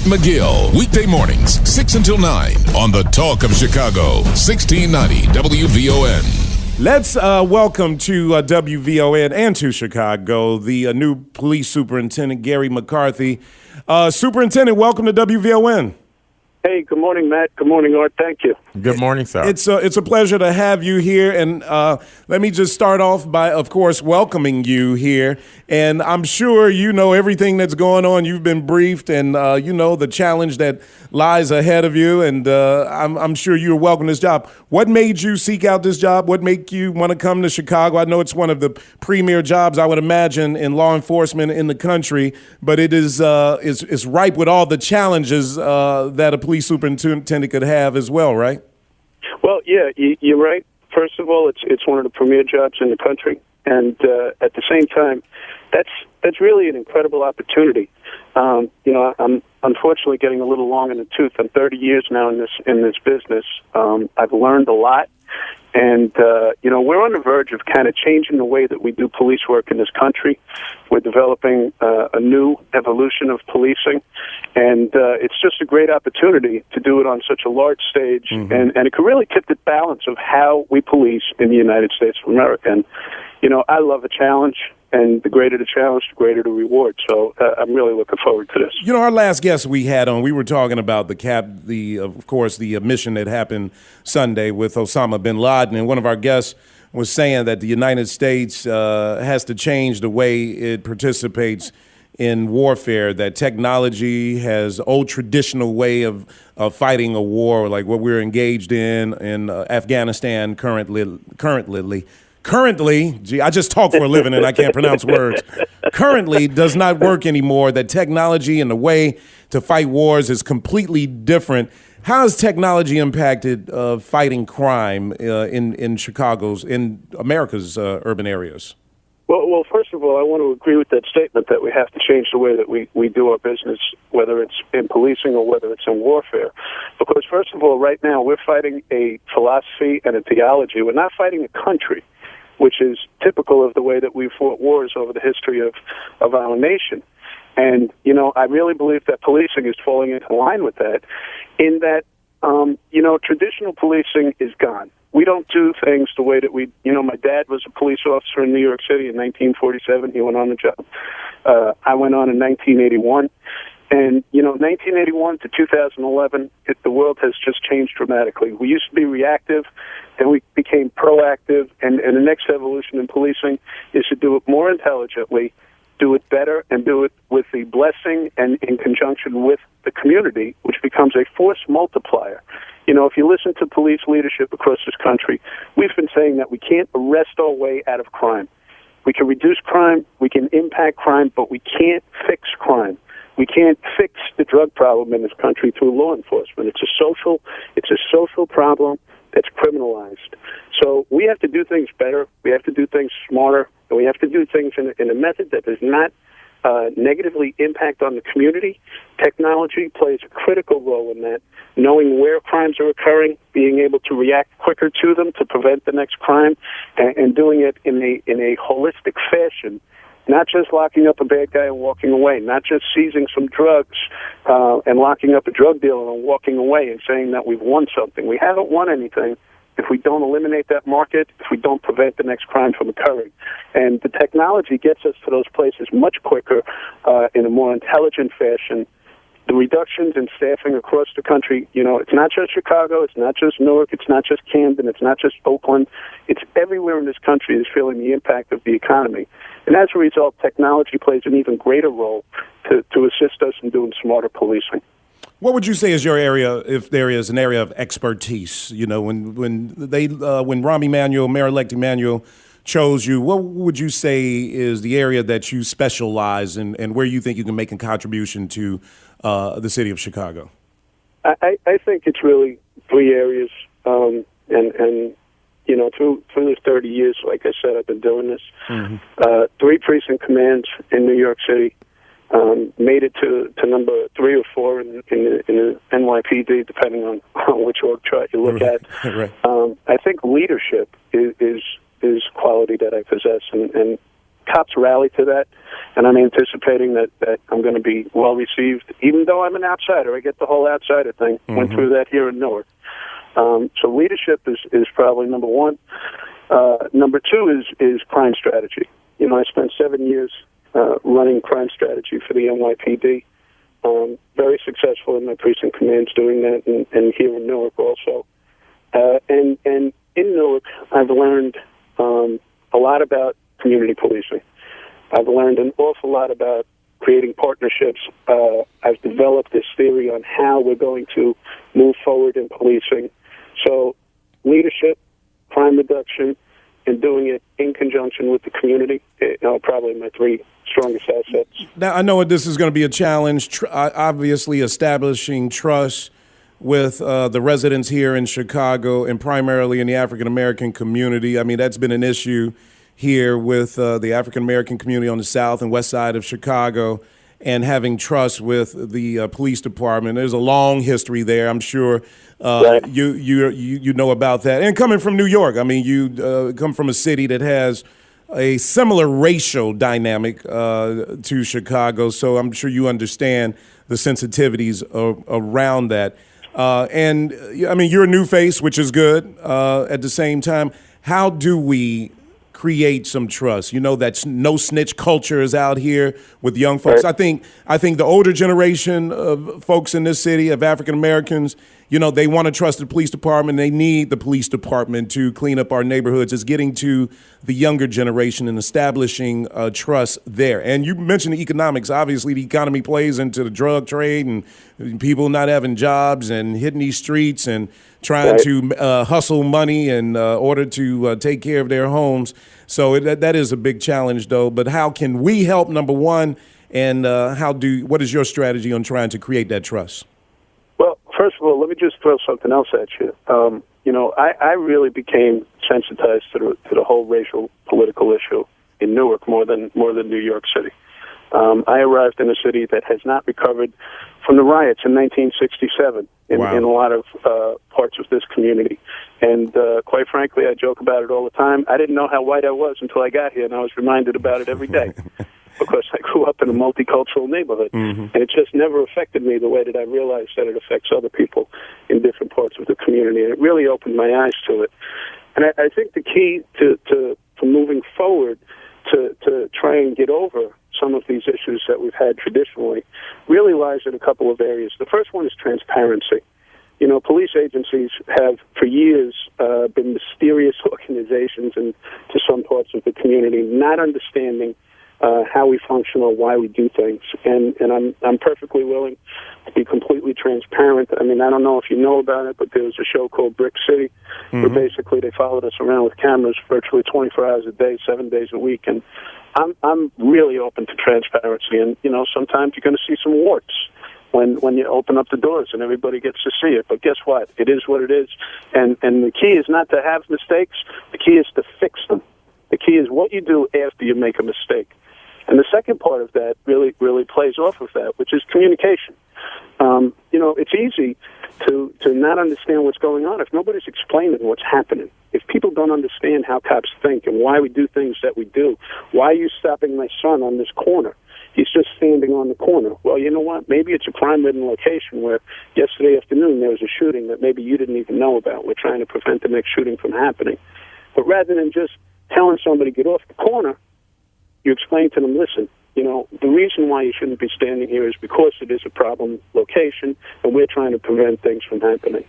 McGill, weekday mornings, 6 until 9 on the Talk of Chicago, 1690 WVON. Let's welcome to WVON and to Chicago the new police superintendent, Gary Mccarthy. Superintendent, welcome to WVON. Hey, good morning, Matt. Good morning, Art. Thank you. Good morning, sir. It's a pleasure to have you here, and let me just start off by, of course, welcoming you here. And I'm sure you know everything that's going on. You've been briefed, and you know the challenge that lies ahead of you, and I'm sure you're welcome to this job. What made you seek out this job? What made you want to come to Chicago? I know it's one of the premier jobs, I would imagine, in law enforcement in the country, but it is ripe with all the challenges that a police superintendent could have as well, right? Well, yeah, you're right. First of all, it's one of the premier jobs in the country, and at the same time, that's really an incredible opportunity. I'm unfortunately getting a little long in the tooth. I'm 30 years now in this business. I've learned a lot, and we're on the verge of kind of changing the way that we do police work in this country. We're developing a new evolution of policing, and it's just a great opportunity to do it on such a large stage, and it could really tip the balance of how we police in the United States of America. And I love a challenge. And the greater the challenge, the greater the reward. So I'm really looking forward to this. Our last guest we had on, we were talking about the mission that happened Sunday with Osama bin Laden, and one of our guests was saying that the United States has to change the way it participates in warfare, that technology has old traditional way of fighting a war, like what we're engaged in Afghanistan currently, I just talk for a living and I can't pronounce words. Currently does not work anymore. That technology and the way to fight wars is completely different. How has technology impacted fighting crime in America's urban areas? Well, first of all, I want to agree with that statement that we have to change the way that we do our business, whether it's in policing or whether it's in warfare. Because, first of all, right now we're fighting a philosophy and a theology. We're not fighting a country, which is typical of the way that we've fought wars over the history of our nation. And, I really believe that policing is falling into line with that, in that, traditional policing is gone. We don't do things the way that my dad was a police officer in New York City in 1947. He went on the job. I went on in 1981. And, 1981 to 2011, the world has just changed dramatically. We used to be reactive, then we became proactive, and the next evolution in policing is to do it more intelligently, do it better, and do it with the blessing and in conjunction with the community, which becomes a force multiplier. If you listen to police leadership across this country, we've been saying that we can't arrest our way out of crime. We can reduce crime, we can impact crime, but we can't fix crime. We can't fix the drug problem in this country through law enforcement. It's a social problem that's criminalized. So we have to do things better. We have to do things smarter, and we have to do things in a method that does not negatively impact on the community. Technology plays a critical role in that, knowing where crimes are occurring, being able to react quicker to them to prevent the next crime, and doing it in a holistic fashion. Not just locking up a bad guy and walking away, not just seizing some drugs and locking up a drug dealer and walking away and saying that we've won something. We haven't won anything if we don't eliminate that market, if we don't prevent the next crime from occurring. And the technology gets us to those places much quicker in a more intelligent fashion. The reductions in staffing across the country, it's not just Chicago, it's not just Newark, it's not just Camden, it's not just Oakland. It's everywhere in this country is feeling the impact of the economy. And as a result, technology plays an even greater role to assist us in doing smarter policing. What would you say is your area, if there is an area of expertise? When Rahm Emanuel, Mayor-elect Emanuel, chose you, what would you say is the area that you specialize in and where you think you can make a contribution to the city of Chicago? I think it's really three areas, and through this 30 years, like I said, I've been doing this. 3 precinct commands in New York City, made it to number 3 or 4 in the NYPD, depending on which org chart you look at. Right. I think leadership is quality that I possess, and cops rally to that, and I'm anticipating that I'm going to be well received, even though I'm an outsider. I get the whole outsider thing. Went through that here in Newark. So leadership is probably number one. Number two is crime strategy. I spent 7 years running crime strategy for the NYPD. Very successful in my precinct commands doing that, and here in Newark also. And in Newark, I've learned a lot about community policing. I've learned an awful lot about creating partnerships. I've developed this theory on how we're going to move forward in policing. So leadership, crime reduction, and doing it in conjunction with the community are probably my three strongest assets. Now, I know this is going to be a challenge, obviously establishing trust with the residents here in Chicago and primarily in the African-American community. I mean, that's been an issue here with the African-American community on the south and west side of Chicago, and having trust with the police department. There's a long history there. I'm sure Right. you know about that. And coming from New York, I mean, you come from a city that has a similar racial dynamic to Chicago, so I'm sure you understand the sensitivities around that. And, I mean, you're a new face, which is good. At the same time, how do we create some trust? That no snitch culture is out here with young folks. Right. I think the older generation of folks in this city, of African Americans, they want to trust the police department. They need the police department to clean up our neighborhoods. It's getting to the younger generation and establishing trust there. And you mentioned the economics. Obviously, the economy plays into the drug trade and people not having jobs and hitting these streets and trying to hustle money in order to take care of their homes. So that is a big challenge, though. But how can we help, number one, and what is your strategy on trying to create that trust? Well, first of all, let me just throw something else at you. I really became sensitized to the whole racial political issue in Newark more than New York City. I arrived in a city that has not recovered from the riots in 1967 in a lot of parts of this community. And quite frankly, I joke about it all the time. I didn't know how white I was until I got here, and I was reminded about it every day because I grew up in a multicultural neighborhood. And it just never affected me the way that I realized that it affects other people in different parts of the community. And it really opened my eyes to it. And I think the key to moving forward to try and get over some of these issues that we've had traditionally really lies in a couple of areas. The first one is transparency. Police agencies have for years been mysterious organizations and to some parts of the community, not understanding how we function or why we do things. And I'm perfectly willing to be completely transparent. I mean, I don't know if you know about it, but there was a show called Brick City where basically they followed us around with cameras virtually 24 hours a day, 7 days a week. And I'm really open to transparency. And, sometimes you're going to see some warts when you open up the doors and everybody gets to see it. But guess what? It is what it is. And the key is not to have mistakes. The key is to fix them. The key is what you do after you make a mistake. And the second part of that really plays off of that, which is communication. It's easy to not understand what's going on if nobody's explaining what's happening. If people don't understand how cops think and why we do things that we do, why are you stopping my son on this corner? He's just standing on the corner. Well, you know what? Maybe it's a crime-ridden location where yesterday afternoon there was a shooting that maybe you didn't even know about. We're trying to prevent the next shooting from happening. But rather than just telling somebody, get off the corner, you explain to them, listen, the reason why you shouldn't be standing here is because it is a problem location, and we're trying to prevent things from happening.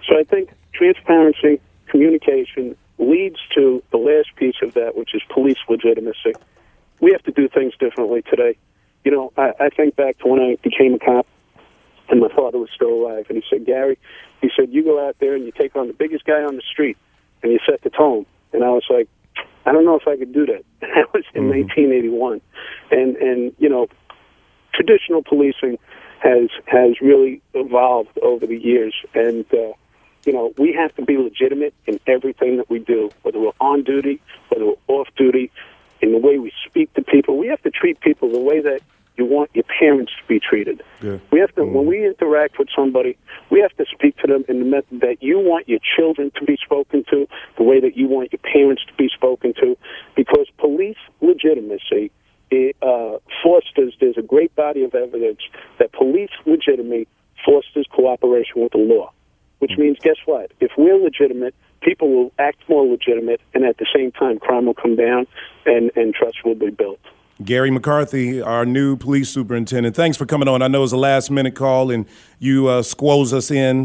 So I think transparency, communication leads to the last piece of that, which is police legitimacy. We have to do things differently today. I think back to when I became a cop, and my father was still alive, and he said, Gary, you go out there and you take on the biggest guy on the street, and you set the tone. And I was like, I don't know if I could do that. That was in 1981. And traditional policing has really evolved over the years. And, we have to be legitimate in everything that we do, whether we're on duty, whether we're off duty, in the way we speak to people. We have to treat people the way that you want your parents to be treated. Yeah. We have to, when we interact with somebody, we have to speak to them in the method that you want your children to be spoken to, the way that you want your parents to be spoken to, because police legitimacy fosters, there's a great body of evidence that police legitimacy fosters cooperation with the law, which means, guess what? If we're legitimate, people will act more legitimate, and at the same time, crime will come down and trust will be built. Gary McCarthy, our new police superintendent, thanks for coming on. I know it was a last-minute call, and you squoze us in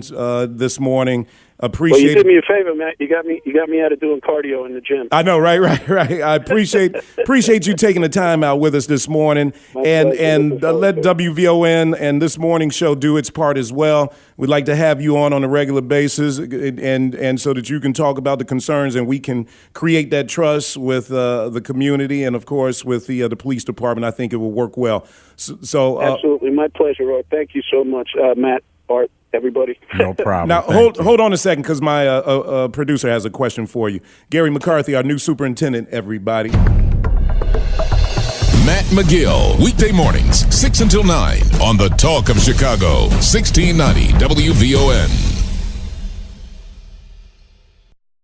this morning. Appreciate. Well, you did me a favor, Matt. You got me out of doing cardio in the gym. I know, right. I appreciate you taking the time out with us this morning, and let WVON and this morning show do its part as well. We'd like to have you on a regular basis, and so that you can talk about the concerns, and we can create that trust with the community, and of course with the police department. I think it will work well. So absolutely, my pleasure, Art. Thank you so much, Matt, Art. Everybody. No problem. Now, hold on a second, because my producer has a question for you. Gary McCarthy, our new superintendent, everybody. Matt Mcgill, weekday mornings, 6 until 9 on the Talk of Chicago, 1690 WVON.